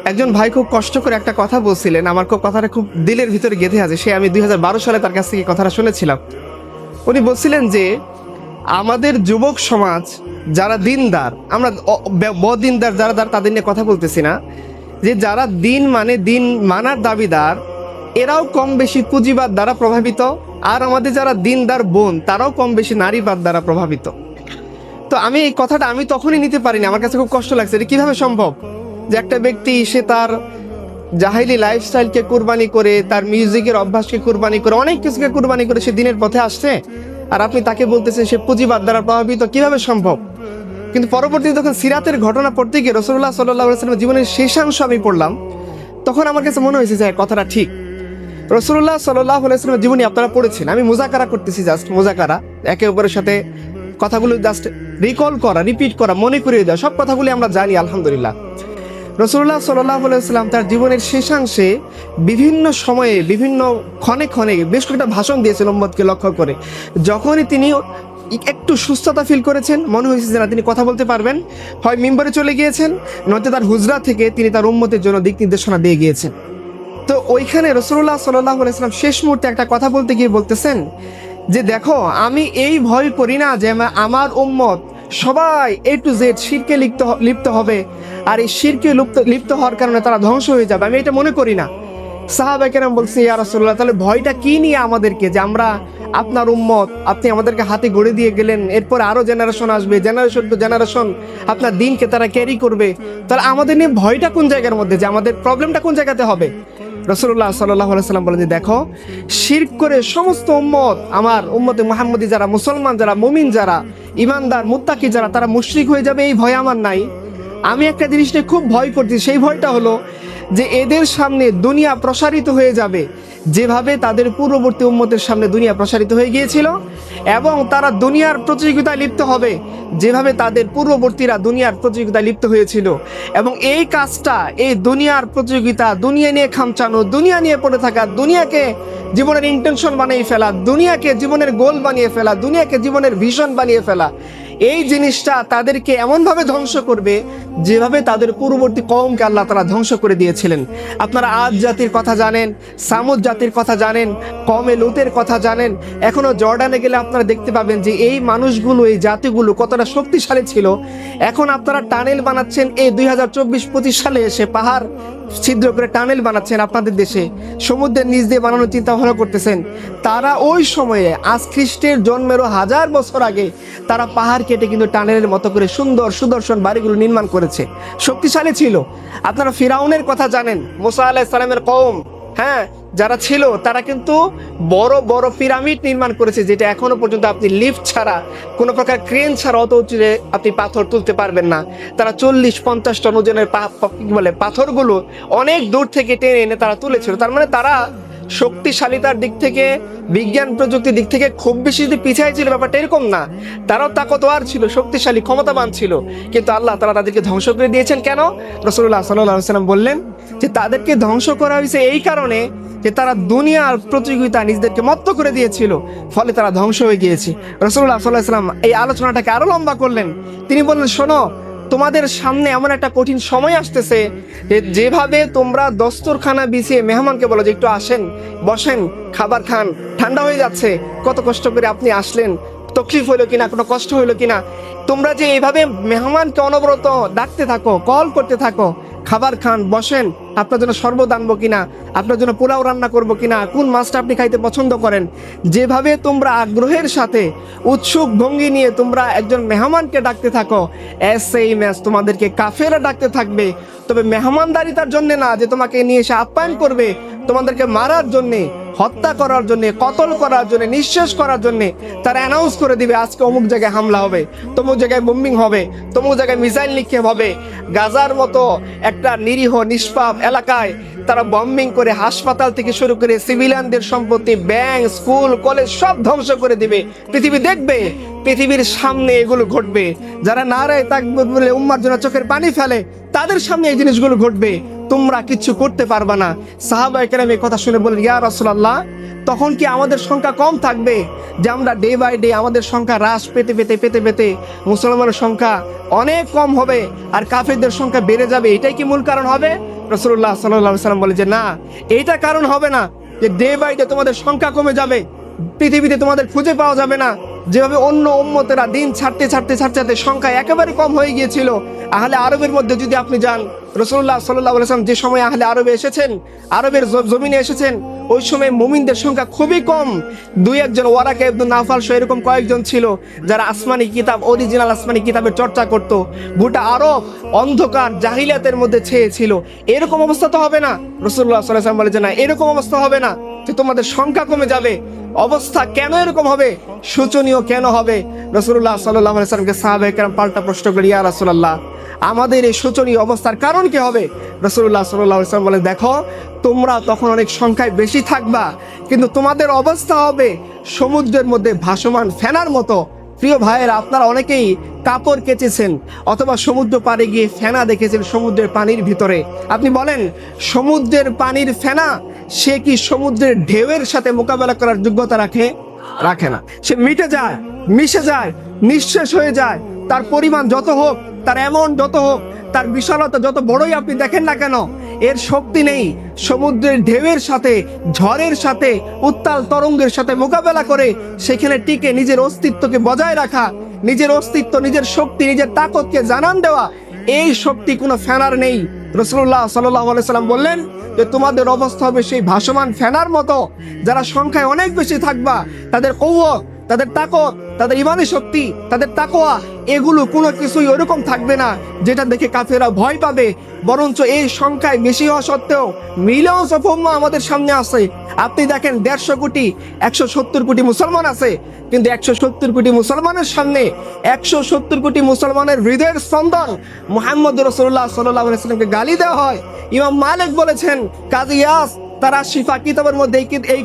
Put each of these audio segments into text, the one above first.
একজন ভাই খুব কষ্ট করে একটা কথা বলছিলেন, আমার কথাটা খুব দিলের ভিতরে গেঁথে আছে। আমি 2012 সালে তার কাছ থেকে কথাটা শুনেছিলাম। উনি বলছিলেন যে আমাদের যুবক সমাজ যারা দিনদার, আমরা বদিনদার যারা তাদের নিয়ে কথা বলতেছি না, যে যারা দিন মানার দাবিদার, এরাও কম বেশি পুঁজিবাদ দ্বারা প্রভাবিত, আর আমাদের যারা দিনদার বোন তারাও কম বেশি নারীবাদ দ্বারা প্রভাবিত। তো আমি এই কথাটা আমি তখনই নিতে পারিনি, আমার কাছে খুব কষ্ট লাগছে। এটা কিভাবে সম্ভব যে একটা ব্যক্তি সে তার জাহিলি লাইফস্টাইলকে কুরবানি করে, তার মিউজিকের অভ্যাসকে কুরবানি করে, অনেক কিছুকে কুরবানি করে সে দিনের পথে আসছে, আর আপনি তাকে বলতেছেন সে পুঁজিবাদ দ্বারা প্রভাবিত? কিভাবে সম্ভব? কিন্তু পরবর্তীতে যখন সিরাতের ঘটনা পড়তে গিয়ে রাসূলুল্লাহ সাল্লাল্লাহু আলাইহি ওয়াসাল্লামের জীবনের শেষাংশ আমি পড়লাম, তখন আমার কাছে মনে হয়েছে যে কথাটা ঠিক। রাসূলুল্লাহ সাল্লাল্লাহু আলাইহি ওয়াসাল্লামের জীবনী আপনারা পড়েছেন, আমি মুযাকারা করতেছি, জাস্ট মুযাকারা, একে অপরের সাথে কথাগুলো জাস্ট রিকল করা, রিপিট করা, মনে করিয়ে দেওয়া। সব কথাগুলি আমরা জানি আলহামদুলিল্লাহ। রাসূলুল্লাহ সাল্লাল্লাহু আলাইহি ওয়াসাল্লাম তার জীবনের শেষাংশে বিভিন্ন সময়ে বিভিন্ন ক্ষণে ক্ষণে বেশ কয়েকটা ভাষণ দিয়েছেন উম্মতকে লক্ষ্য করে। যখনই তিনি একটু সুস্থতা ফিল করেছেন, মনে হয়েছে যে না তিনি কথা বলতে পারবেন, হয় মিম্বরে চলে গিয়েছেন, নয়তো তার হুজরা থেকে তিনি তার উম্মতের জন্য দিক নির্দেশনা দিয়ে গিয়েছেন। তো ওইখানে রাসূলুল্লাহ সাল্লাল্লাহু আলাইহি ওয়াসাল্লাম শেষ মুহূর্তে একটা কথা বলতে গিয়ে বলতেছেন যে দেখো, আমি এই ভয় করি না যে আমার উম্মত সবাই A to Z শিরকে লিপ্ত হবে, আর এই শিরকে লিপ্ত হওয়ার কারণে তারা ধ্বংস হয়ে যাবে, আমি এটা মনে করি না। সাহাবায়ে কেরাম বলছে, ইয়া রাসূলুল্লাহ, তাহলে ভয়টা কি নিয়ে আমাদেরকে, যে আমরা আপনার উম্মত, আপনি আমাদেরকে হাতে গড়ে দিয়ে গেলেন, এরপর আরো জেনারেশন আসবে, জেনারেশন টু জেনারেশন আপনার দিনকে তারা ক্যারি করবে, তাহলে আমাদের নিয়ে ভয়টা কোন জায়গার মধ্যে, যে আমাদের প্রবলেমটা কোন জায়গাতে হবে? রাসূলুল্লাহ সাল্লাল্লাহু আলাইহি ওয়াসাল্লাম বলেন যে দেখো, শিরক করে সমস্ত উম্মত, আমার উম্মতে মুহাম্মদী যারা, মুসলমান যারা, মুমিন যারা, ইমানদার মুত্তাকি যারা, তারা মুশরিক হয়ে যাবে, এই ভয় আমার নাই। আমি একটা জিনিস নিয়ে খুব ভয় করছি, সেই ভয়টা হলো যে এদের সামনে দুনিয়া প্রসারিত হয়ে যাবে যেভাবে তাদের পূর্ববর্তী উম্মতের সামনে দুনিয়া প্রসারিত হয়ে গিয়েছিল, এবং তারা দুনিয়ার প্রতিযোগিতায় লিপ্ত হবে যেভাবে তাদের পূর্ববর্তীরা দুনিয়ার প্রতিযোগিতায় লিপ্ত হয়েছিল। এবং এই কাজটা, এই দুনিয়ার প্রতিযোগিতা, দুনিয়া নিয়ে খামচানো, দুনিয়া নিয়ে পড়ে থাকা, দুনিয়াকে জীবনের ইন্টেনশন বানিয়ে ফেলা, দুনিয়াকে জীবনের গোল বানিয়ে ফেলা, দুনিয়াকে জীবনের ভিশন বানিয়ে ফেলা, এই জিনিসটা তাদেরকে এমনভাবে ধ্বংস করবে যেভাবে তাদের পূর্ববর্তী কওমকে আল্লাহ তাআলা ধ্বংস করে দিয়েছিলেন। আপনারা আদ জাতির কথা জানেন, সামুদ জাতির কথা জানেন, কওমে লুতের কথা জানেন। এখনো জর্ডানে গেলে আপনারা দেখতে পাবেন যে এই মানুষগুলো, এই জাতিগুলো কতটা শক্তিশালী ছিল। এখন আপনারা টানেল বানাচ্ছেন, এই 2024-25 সালে এসে পাহাড় ছিদ্র করে টানেল বানাচ্ছেন আপনাদের দেশে, সমুদ্রের নিচ দিয়ে বানানোর চিন্তা ভাবনা করতেছেন। তারা ওই সময়ে, আজ খ্রিস্টের জন্মেরও 1000 বছর আগে, তারা পাহাড় কেটে কিন্তু টানেলের মতো করে সুন্দর সুদর্শন বাড়িগুলো নির্মাণ করেছে, শক্তিশালী ছিল। আপনারা ফিরাউনের কথা জানেন, মুসা আলাইহিস সালামের কওম, হ্যাঁ, যারা ছিল তারা কিন্তু বড় বড় পিরামিড নির্মাণ করেছে, যেটা এখনো পর্যন্ত আপনি লিফট ছাড়া, কোনো প্রকার ক্রেন ছাড়া অত উঁচুতে আপনি পাথর তুলতে পারবেন না। তারা 40-50 টন ওজনের পাথরগুলো অনেক দূর থেকে টেনে এনে তারা তুলেছিল। তার মানে তারা শক্তিশালীতার দিক থেকে, বিজ্ঞান প্রযুক্তির দিক থেকে খুব বেশি যদি পিছিয়ে ছিল ব্যাপারটা এরকম না, তারাও তাকতওয়ার ছিল, শক্তিশালী, ক্ষমতাবান ছিল। কিন্তু আল্লাহ তাআলা তাদেরকে ধ্বংস করে দিয়েছেন কেন? রাসূলুল্লাহ সাল্লাল্লাহু আলাইহি ওয়াসাল্লাম বললেন যে তাদেরকে ধ্বংস করা হয়েছে এই কারণে যে তারা দুনিয়ার প্রতিযোগিতা নিজেদেরকে মত্ত করে দিয়েছিল, ফলে তারা ধ্বংস হয়ে গিয়েছে। রাসূলুল্লাহ সাল্লাল্লাহু আলাইহি ওয়াসাল্লাম এই আলোচনাটাকে আরো লম্বা করলেন। তিনি বললেন, শোনো, তোমাদের সামনে এমন একটা কঠিন সময় আসতেছে যেভাবে তোমরা দস্তরখানা বিছিয়ে মেহমানকে বলো যে একটু আসেন, বসেন, খাবার খান, ঠান্ডা হয়ে যাচ্ছে, কত কষ্ট করে আপনি আসলেন, তকলিফ হইলো কিনা, কোনো কষ্ট হইলো কিনা, তোমরা যে এইভাবে মেহমানকে অনবরত ডাকতে থাকো, কল করতে থাকো, খাবার খান, বসেন, আপনার জন্য শরবত আনবো কিনা, আপনার জন্য পোলাও রান্না করবো কিনা, কোন মাছটা আপনি খাইতে পছন্দ করেন, যেভাবে তোমরা আগ্রহের সাথে উৎসুক ভঙ্গি নিয়ে তোমরা একজন মেহমানকে ডাকতে থাকো, সেই ম্যাচ তোমাদেরকে কাফেররা ডাকতে থাকবে। তবে মেহমানদারিতার জন্য না, যে তোমাকে নিয়ে এসে আপ্যায়ন করবে, তোমাদেরকে মারার জন্যে, হত্যা করার জন্য, কতল করার জন্য, নিঃশেষ করার জন্য তারা অ্যানাউন্স করে দিবে আজকে অমুক জায়গায় হামলা হবে, তমুক জায়গায় বোম্বিং হবে, তমুক জায়গায় মিসাইল নিক্ষেপ হবে। গাজার মতো একটা নিরীহ নিষ্পাপ এলাকায় তারা বম্বিং করে হাসপাতাল থেকে শুরু করে সিভিলিয়ানদের সম্পত্তি, ব্যাংক, স্কুল, কলেজ সব ধ্বংস করে দিবে। পৃথিবী দেখবে, পৃথিবীর সামনে এগুলো ঘটবে। যারা নারায়ে তাকবীর বলে উম্মার জন্য চোখের পানি ফেলে, তাদের সামনে এই জিনিসগুলো ঘটবে, তোমরা কিচ্ছু করতে পারবা না। সাহাবায়ে কেরাম এই কথা শুনে বললেন, ইয়া রাসূলুল্লাহ, তখন কি আমাদের সংখ্যা কম থাকবে? যে আমরা ডে বাই ডে আমাদের সংখ্যা হ্রাস পেতে পেতে পেতে পেতে মুসলমানের সংখ্যা অনেক কম হবে আর কাফেরদের সংখ্যা বেড়ে যাবে, এটাই কি মূল কারণ হবে? রাসূলুল্লাহ সাল্লাল্লাহু আলাইহি সাল্লাম বলে যে না, এইটা কারণ হবে না। যে ডে বাই ডে তোমাদের সংখ্যা কমে যাবে, পৃথিবীতে তোমাদের খুঁজে পাওয়া যাবে না। যেভাবে অন্য উম্মতেরা দিন ছাড়তে ছাড়তে ছাড়তে সংখ্যা একেবারে কম হয়ে গিয়েছিল। আহলে আরবের মধ্যে যদি আপনি যান, রাসূলুল্লাহ সাল্লাল্লাহু আলাইহি ওয়াসাল্লাম যে সময় আহলে আরবে এসেছেন, আরবের জমিনে এসেছেন, ওই সময় মুমিনদের সংখ্যা খুবই কম। দুই একজন ওয়ারাকা ইবনে নাওফাল সহ এরকম কয়েকজন ছিল যারা আসমানি কিতাব, অরিজিনাল আসমানি কিতাবের চর্চা করত। গোটা আরব অন্ধকার জাহিলিয়াতের মধ্যে ছেয়ে ছিল। এরকম অবস্থা তো হবে না। রাসূলুল্লাহ সাল্লাল্লাহু আলাইহি ওয়াসাল্লাম বলে যে না, এরকম অবস্থা হবে না যে তোমাদের সংখ্যা কমে যাবে। অবস্থা কেন এরকম হবে, শোচনীয় কেন হবে? রাসূলুল্লাহ সাল্লাল্লাহু আলাইহি ওয়াসাল্লামকে সাহাবায়ে কেরাম পাল্টা প্রশ্ন করে, ইয়া রাসূলুল্লাহ, আমাদের এই শোচনীয় অবস্থার কারণ কি হবে? রাসূলুল্লাহ সাল্লাল্লাহু আলাইহি ওয়াসাল্লাম বলেন, দেখো, তোমরা তখন অনেক সংখ্যায় বেশি থাকবা, কিন্তু তোমাদের অবস্থা হবে সমুদ্রের মধ্যে ভাসমান ফেনার মতো। প্রিয় ভাইয়েরা, আপনারা অনেকেই কাপড় কেচেছেন অথবা সমুদ্র পাড়ে গিয়ে ফেনা দেখেছেন সমুদ্রের পানির ভিতরে। আপনি বলেন, সমুদ্রের পানির ফেনা সে কি সমুদ্রের ঢেউয়ের সাথে মোকাবেলা করার যোগ্যতা রাখে? রাখে না। সে মিটে যায়, মিশে যায়, নিঃশেষ হয়ে যায়। তার পরিমাণ যত হোক, তার অ্যামাউন্ট যত হোক, তার বিশালতা যত বড়ই আপনি দেখেন না কেন, এর শক্তি নেই সমুদ্রের ঢেউয়ের সাথে, ঝড়ের সাথে, উত্তাল তরঙ্গের সাথে মোকাবেলা করে সেখানে টিকে নিজের অস্তিত্বকে বজায় রাখা, নিজের অস্তিত্ব, নিজের শক্তি, নিজের তাকতকে জানান দেওয়া। এই শক্তি কোনো ফেনার নেই। রাসূলুল্লাহ সাল্লাল্লাহু আলাইহি সাল্লাম বললেন যে তোমাদের অবস্থা হবে সেই ভাসমান ফেনার মতো। যারা সংখ্যায় অনেক বেশি থাকবা, তাদের কওয়ত, তাদের তাকত, তাদের ইমানি শক্তি, তাদের তাকওয়া, এগুলো কোনো কিছুই ওরকম থাকবে না যেটা দেখে কাফেররা ভয় পাবে। বরঞ্চ এই সংখ্যায় বেশি হওয়া সত্ত্বেও মিলিয়ন্স অফ উম্মাহ আমাদের সামনে আছে। আপনি দেখেন 150 কোটি 170 কোটি মুসলমান আছে, কিন্তু 170 কোটি মুসলমানের সামনে 170 কোটি মুসলমানের হৃদয়ের স্পন্দন মুহাম্মদ রাসূলুল্লাহ সাল্লাল্লাহু আলাইহি ওয়াসাল্লামকে গালি দেওয়া হয়। ইমাম মালিক বলেছেন, কাজী ইয়াস তারা শিফা কিতাবের মধ্যে এই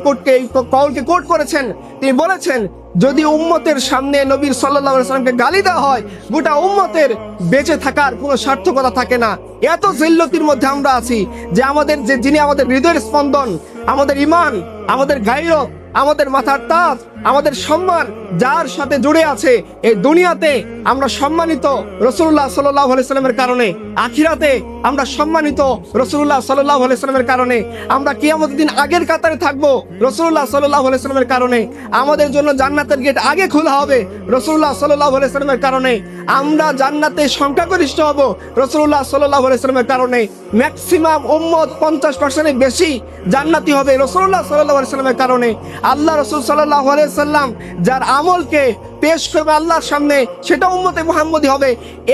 কওলকে কোট করেছেন। তিনি বলেছেন, যদি উম্মতের সামনে নবী সাল্লাল্লাহু আলাইহি ওয়াসাল্লামকে গালি দেওয়া হয়, গোটা উম্মতের বেঁচে থাকার কোনো সার্থকতা থাকে না। এত জিল্লতির মধ্যে আমরা আছি যে আমাদের যিনি আমাদের হৃদয়ের স্পন্দন, আমাদের ঈমান, আমাদের গায়রত, আমাদের মাথার তাজ, আমাদের সম্মান যার সাথে জুড়ে আছে, এই দুনিয়াতে আমরা সম্মানিত রাসূলুল্লাহ সাল্লাল্লাহু আলাইহি ওয়াসাল্লামের কারণে, আখিরাতে আমরা সম্মানিত রাসূলুল্লাহ সাল্লাল্লাহু আলাইহি ওয়াসাল্লামের কারণে, আমরা কিয়ামতের দিন আগের কাতারে থাকবো রাসূলুল্লাহ সাল্লাল্লাহু আলাইহি ওয়াসাল্লামের কারণে, আমাদের জন্য জান্নাতের গেট আগে খোলা হবে রাসূলুল্লাহ সাল্লাল্লাহু আলাইহি ওয়াসাল্লামের কারণে, আমরা জান্নাতে সংখ্যাগরিষ্ঠ হব রাসূলুল্লাহ সাল্লাল্লাহু আলাইহি ওয়াসাল্লামের কারণে, ম্যাক্সিমাম উম্মত 50% বেশি জান্নাতি হবে রাসূলুল্লাহ সাল্লাল্লাহু আলাইহি ওয়াসাল্লামের কারণে। আল্লাহ রাসূল সাল্লাল্লাহু আলাইহি ওয়াসাল্লাম যার আমলকে পেশ করবে আল্লাহর সামনে, সেটা উম্মতে মুহাম্মদী হবে।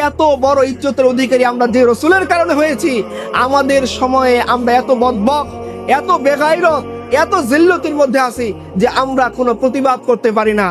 এত বড় ইজ্জতের অধিকারী আমরা যে রাসূলের কারণে হয়েছি, আমাদের সময়ে আমরা এত বদবক, এত বেগায়রত, এত জিল্লতির মধ্যে আছি যে আমরা কোনো প্রতিবাদ করতে পারি না।